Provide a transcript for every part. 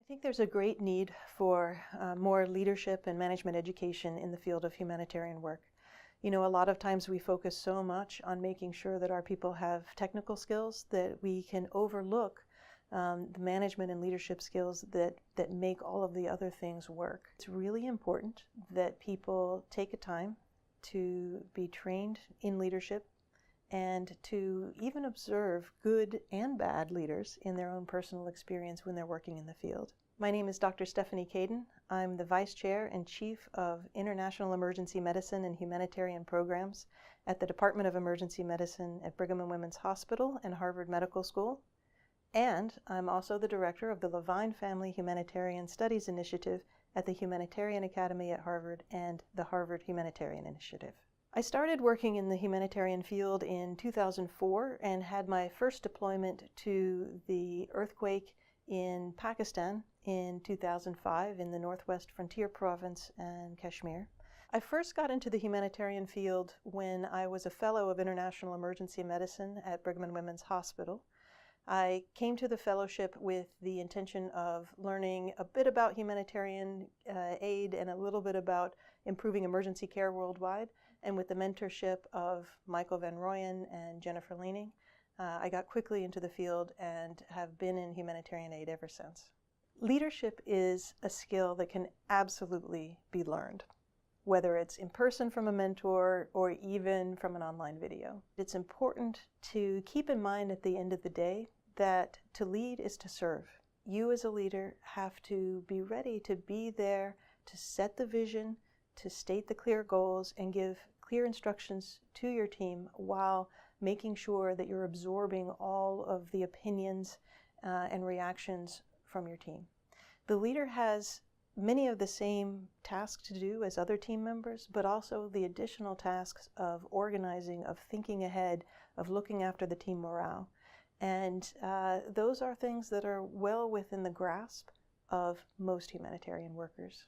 think there's a great need for more leadership and management education in the field of humanitarian work. You know, a lot of times we focus so much on making sure that our people have technical skills that we can overlook the management and leadership skills that make all of the other things work. It's really important that people take a time to be trained in leadership and to even observe good and bad leaders in their own personal experience when they're working in the field. My name is Dr. Stephanie Kayden. I'm the Vice Chair and Chief of International Emergency Medicine and Humanitarian Programs at the Department of Emergency Medicine at Brigham and Women's Hospital and Harvard Medical School. And I'm also the Director of the Levine Family Humanitarian Studies Initiative at the Humanitarian Academy at Harvard and the Harvard Humanitarian Initiative. I started working in the humanitarian field in 2004 and had my first deployment to the earthquake in Pakistan in 2005 in the Northwest Frontier Province and Kashmir. I first got into the humanitarian field when I was a fellow of international emergency medicine at Brigham and Women's Hospital. I came to the fellowship with the intention of learning a bit about humanitarian aid and a little bit about improving emergency care worldwide, and with the mentorship of Michael Van Rooyen and Jennifer Leaning, I got quickly into the field and have been in humanitarian aid ever since. Leadership is a skill that can absolutely be learned, whether it's in person from a mentor or even from an online video. It's important to keep in mind at the end of the day that to lead is to serve. You as a leader have to be ready to be there to set the vision, to state the clear goals, and give clear instructions to your team while making sure that you're absorbing all of the opinions and reactions from your team. The leader has many of the same tasks to do as other team members, but also the additional tasks of organizing, of thinking ahead, of looking after the team morale. And those are things that are well within the grasp of most humanitarian workers.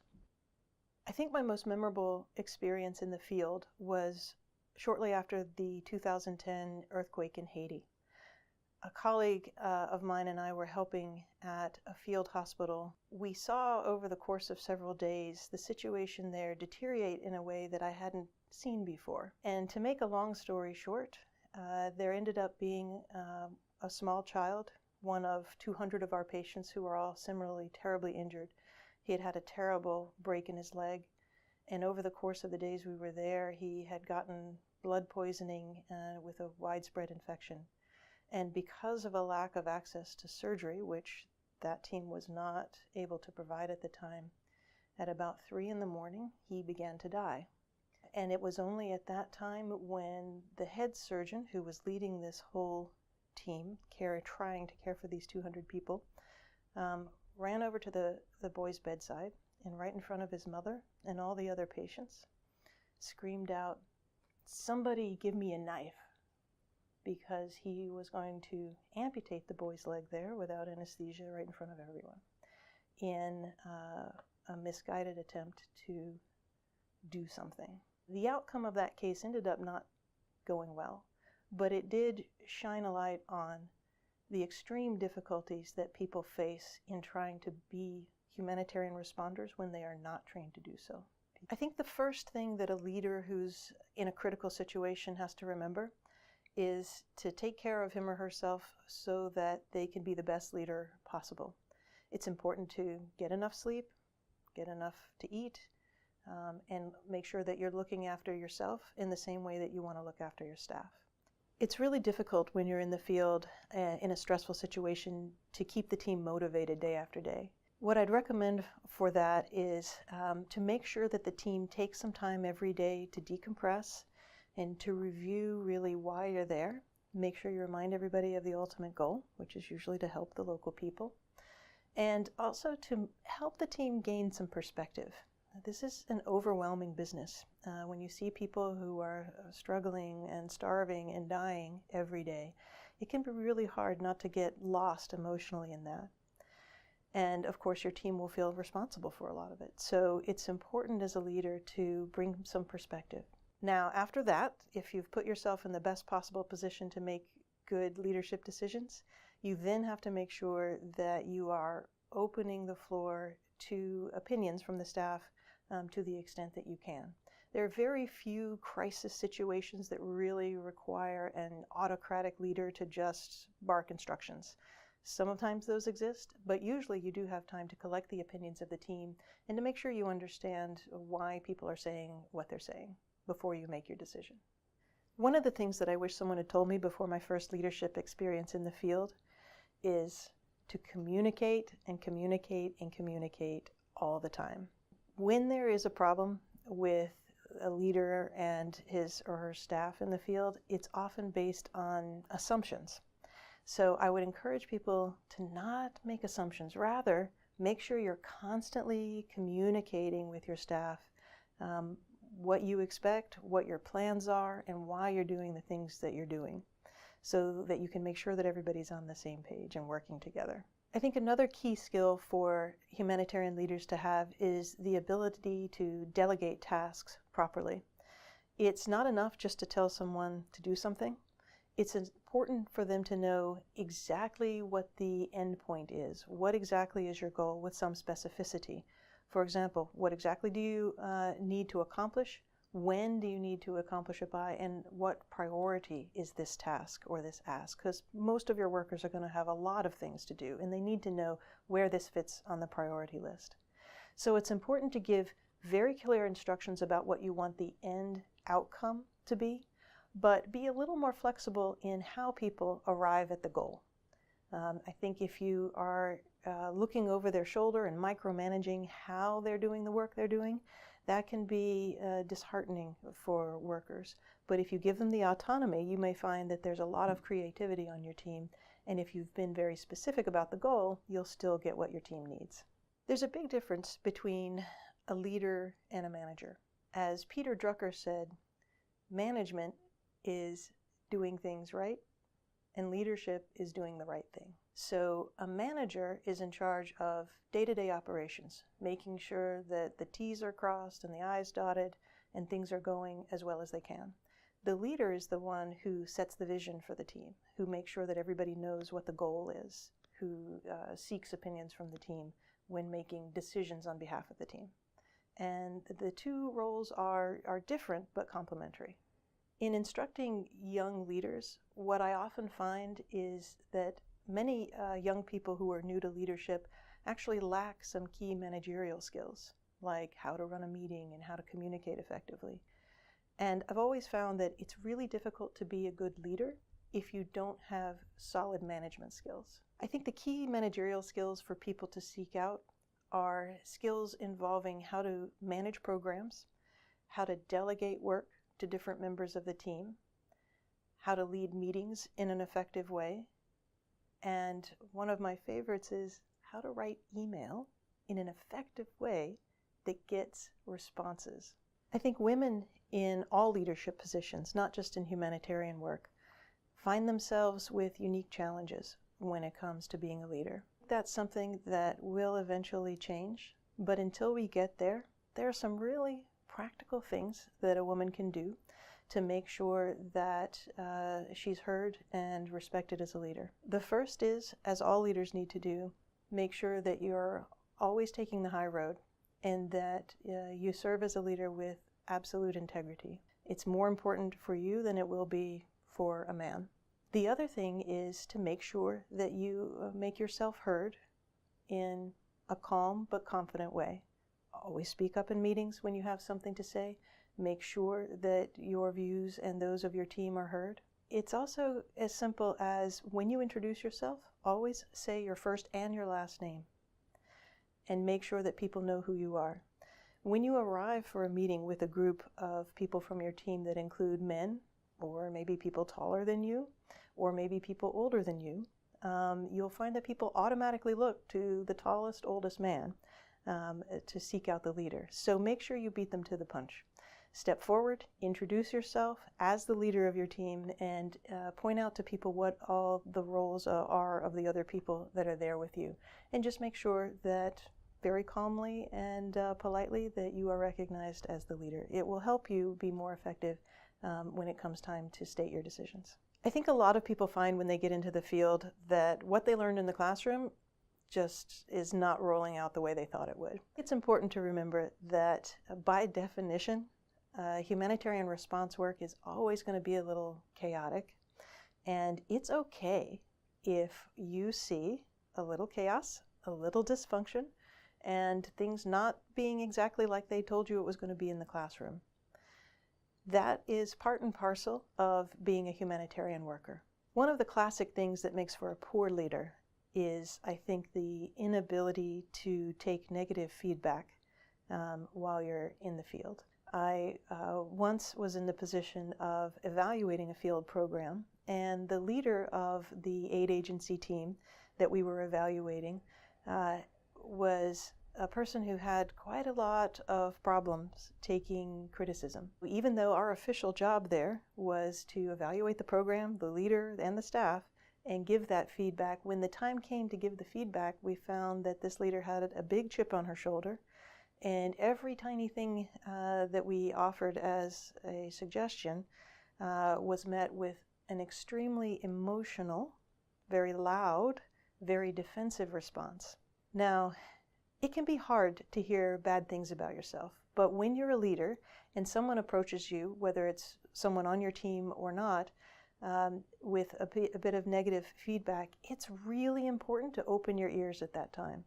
I think my most memorable experience in the field was shortly after the 2010 earthquake in Haiti. A colleague of mine and I were helping at a field hospital. We saw over the course of several days the situation there deteriorate in a way that I hadn't seen before. And to make a long story short, there ended up being a small child, one of 200 of our patients who were all similarly terribly injured. He had had a terrible break in his leg, and over the course of the days we were there, he had gotten blood poisoning with a widespread infection. And because of a lack of access to surgery, which that team was not able to provide at the time, at about 3 in the morning, he began to die. And it was only at that time when the head surgeon, who was leading this whole team, trying to care for these 200 people, ran over to the boy's bedside and right in front of his mother and all the other patients screamed out, "Somebody give me a knife," because he was going to amputate the boy's leg there without anesthesia right in front of everyone in a misguided attempt to do something. The outcome of that case ended up not going well, but it did shine a light on the extreme difficulties that people face in trying to be humanitarian responders when they are not trained to do so. I think the first thing that a leader who's in a critical situation has to remember is to take care of him or herself so that they can be the best leader possible. It's important to get enough sleep, get enough to eat, and make sure that you're looking after yourself in the same way that you want to look after your staff. It's really difficult when you're in the field in a stressful situation to keep the team motivated day after day. What I'd recommend for that is to make sure that the team takes some time every day to decompress and to review really why you're there. Make sure you remind everybody of the ultimate goal, which is usually to help the local people, and also to help the team gain some perspective. This is an overwhelming business. When you see people who are struggling and starving and dying every day, it can be really hard not to get lost emotionally in that. And of course, your team will feel responsible for a lot of it. So it's important as a leader to bring some perspective. Now, after that, if you've put yourself in the best possible position to make good leadership decisions, you then have to make sure that you are opening the floor to opinions from the staff to the extent that you can. There are very few crisis situations that really require an autocratic leader to just bark instructions. Sometimes those exist, but usually you do have time to collect the opinions of the team and to make sure you understand why people are saying what they're saying before you make your decision. One of the things that I wish someone had told me before my first leadership experience in the field is to communicate and communicate and communicate all the time. When there is a problem with a leader and his or her staff in the field, it's often based on assumptions. So I would encourage people to not make assumptions. Rather, make sure you're constantly communicating with your staff what you expect, what your plans are, and why you're doing the things that you're doing, so that you can make sure that everybody's on the same page and working together. I think another key skill for humanitarian leaders to have is the ability to delegate tasks properly. It's not enough just to tell someone to do something. It's important for them to know exactly what the end point is. What exactly is your goal with some specificity? For example, what exactly do you need to accomplish? When do you need to accomplish it by? And what priority is this task or this ask? Because most of your workers are going to have a lot of things to do, and they need to know where this fits on the priority list. So it's important to give very clear instructions about what you want the end outcome to be, but be a little more flexible in how people arrive at the goal. I think if you are looking over their shoulder and micromanaging how they're doing the work they're doing, that can be disheartening for workers. But if you give them the autonomy, you may find that there's a lot of creativity on your team, and if you've been very specific about the goal, you'll still get what your team needs. There's a big difference between a leader and a manager. As Peter Drucker said, management is doing things right, and leadership is doing the right thing. So a manager is in charge of day-to-day operations, making sure that the T's are crossed and the I's dotted and things are going as well as they can. The leader is the one who sets the vision for the team, who makes sure that everybody knows what the goal is, who seeks opinions from the team when making decisions on behalf of the team. And the two roles are different but complementary. In instructing young leaders, what I often find is that many young people who are new to leadership actually lack some key managerial skills, like how to run a meeting and how to communicate effectively. And I've always found that it's really difficult to be a good leader if you don't have solid management skills. I think the key managerial skills for people to seek out are skills involving how to manage programs, how to delegate work to different members of the team, how to lead meetings in an effective way, and one of my favorites is how to write email in an effective way that gets responses. I think women in all leadership positions, not just in humanitarian work, find themselves with unique challenges when it comes to being a leader. That's something that will eventually change, but until we get there, there are some really practical things that a woman can do to make sure that she's heard and respected as a leader. The first is, as all leaders need to do, make sure that you're always taking the high road and that you serve as a leader with absolute integrity. It's more important for you than it will be for a man. The other thing is to make sure that you make yourself heard in a calm but confident way. Always speak up in meetings when you have something to say. Make sure that your views and those of your team are heard. It's also as simple as when you introduce yourself, always say your first and your last name and make sure that people know who you are. When you arrive for a meeting with a group of people from your team that include men, or maybe people taller than you, or maybe people older than you, you'll find that people automatically look to the tallest, oldest man to seek out the leader. So make sure you beat them to the punch. Step forward, introduce yourself as the leader of your team, and point out to people what all the roles are of the other people that are there with you. And just make sure that very calmly and politely that you are recognized as the leader. It will help you be more effective when it comes time to state your decisions. I think a lot of people find when they get into the field that what they learned in the classroom just is not rolling out the way they thought it would. It's important to remember that by definition, humanitarian response work is always going to be a little chaotic, and it's okay if you see a little chaos, a little dysfunction, and things not being exactly like they told you it was going to be in the classroom. That is part and parcel of being a humanitarian worker. One of the classic things that makes for a poor leader is, I think, the inability to take negative feedback while you're in the field. I once was in the position of evaluating a field program, and the leader of the aid agency team that we were evaluating was a person who had quite a lot of problems taking criticism. Even though our official job there was to evaluate the program, the leader, and the staff, and give that feedback, when the time came to give the feedback, we found that this leader had a big chip on her shoulder, and every tiny thing that we offered as a suggestion was met with an extremely emotional, very loud, very defensive response. Now, it can be hard to hear bad things about yourself, but when you're a leader and someone approaches you, whether it's someone on your team or not, with a bit of negative feedback, it's really important to open your ears at that time.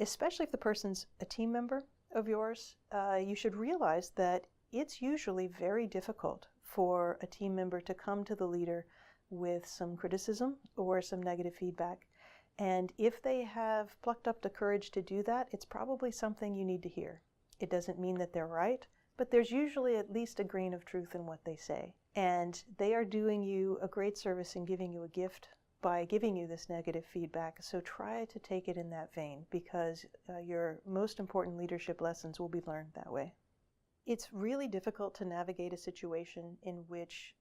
Especially if the person's a team member of yours, you should realize that it's usually very difficult for a team member to come to the leader with some criticism or some negative feedback. And if they have plucked up the courage to do that, it's probably something you need to hear. It doesn't mean that they're right, but there's usually at least a grain of truth in what they say. And they are doing you a great service in giving you a gift by giving you this negative feedback. So try to take it in that vein, because your most important leadership lessons will be learned that way. It's really difficult to navigate a situation in which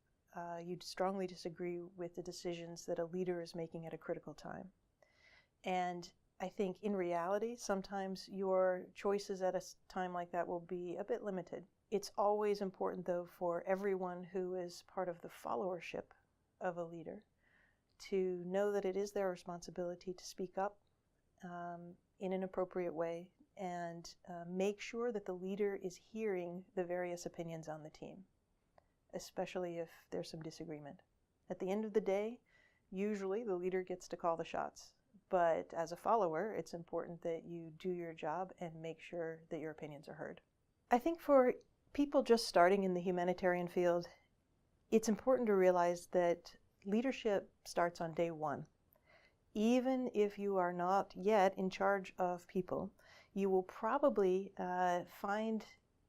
you strongly disagree with the decisions that a leader is making at a critical time. And I think in reality, sometimes your choices at a time like that will be a bit limited. It's always important, though, for everyone who is part of the followership of a leader to know that it is their responsibility to speak up in an appropriate way and make sure that the leader is hearing the various opinions on the team, especially if there's some disagreement. At the end of the day, usually the leader gets to call the shots. But as a follower, it's important that you do your job and make sure that your opinions are heard. I think for people just starting in the humanitarian field, it's important to realize that leadership starts on day one. Even if you are not yet in charge of people, you will probably find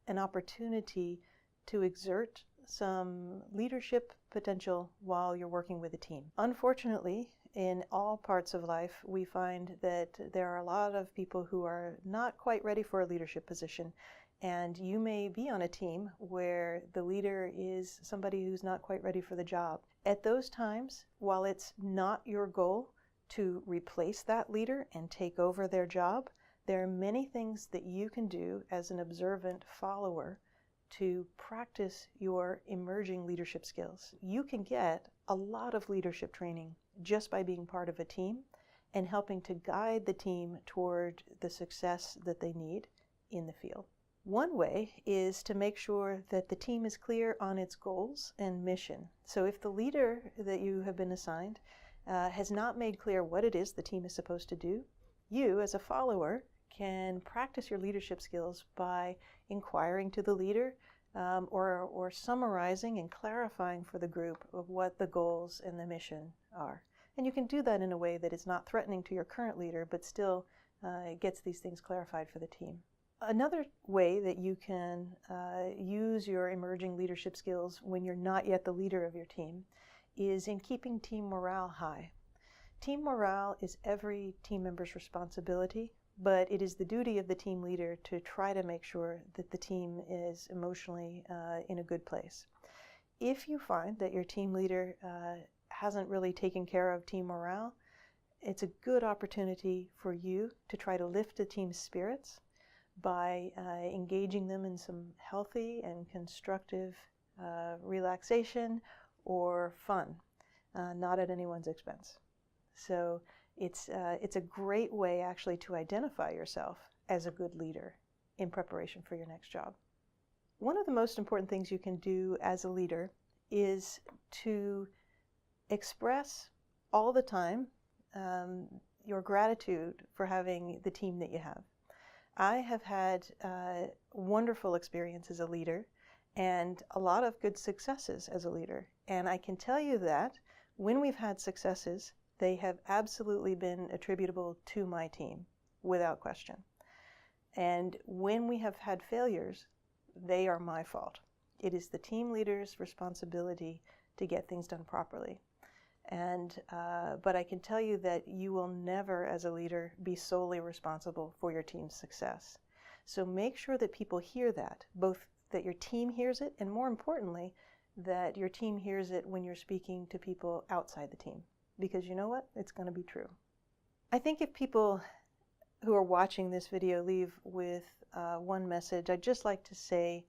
an opportunity to exert some leadership potential while you're working with a team. Unfortunately, in all parts of life, we find that there are a lot of people who are not quite ready for a leadership position, and you may be on a team where the leader is somebody who's not quite ready for the job. At those times, while it's not your goal to replace that leader and take over their job, there are many things that you can do as an observant follower to practice your emerging leadership skills. You can get a lot of leadership training just by being part of a team and helping to guide the team toward the success that they need in the field. One way is to make sure that the team is clear on its goals and mission. So if the leader that you have been assigned has not made clear what it is the team is supposed to do, you as a follower can practice your leadership skills by inquiring to the leader or summarizing and clarifying for the group of what the goals and the mission are. And you can do that in a way that is not threatening to your current leader, but still gets these things clarified for the team. Another way that you can use your emerging leadership skills when you're not yet the leader of your team is in keeping team morale high. Team morale is every team member's responsibility, but it is the duty of the team leader to try to make sure that the team is emotionally in a good place. If you find that your team leader hasn't really taken care of team morale, it's a good opportunity for you to try to lift the team's spirits by engaging them in some healthy and constructive relaxation or fun, not at anyone's expense. So It's a great way actually to identify yourself as a good leader in preparation for your next job. One of the most important things you can do as a leader is to express all the time your gratitude for having the team that you have. I have had wonderful experience as a leader and a lot of good successes as a leader. And I can tell you that when we've had successes, they have absolutely been attributable to my team, without question. And when we have had failures, they are my fault. It is the team leader's responsibility to get things done properly. And but I can tell you that you will never, as a leader, be solely responsible for your team's success. So make sure that people hear that, both that your team hears it, and more importantly, that your team hears it when you're speaking to people outside the team. Because you know what? It's going to be true. I think if people who are watching this video leave with one message, I'd just like to say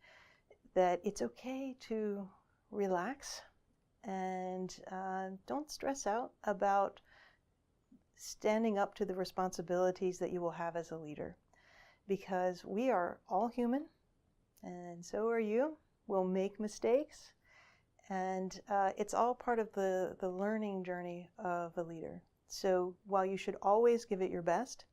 that it's okay to relax and don't stress out about standing up to the responsibilities that you will have as a leader, because we are all human and so are you. We'll make mistakes, and it's all part of the learning journey of a leader. So while you should always give it your best,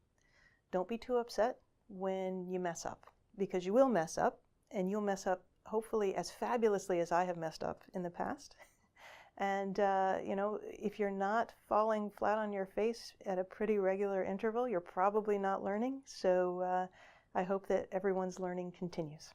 don't be too upset when you mess up, because you will mess up, and you'll mess up hopefully as fabulously as I have messed up in the past. And you know, if you're not falling flat on your face at a pretty regular interval, you're probably not learning. So I hope that everyone's learning continues.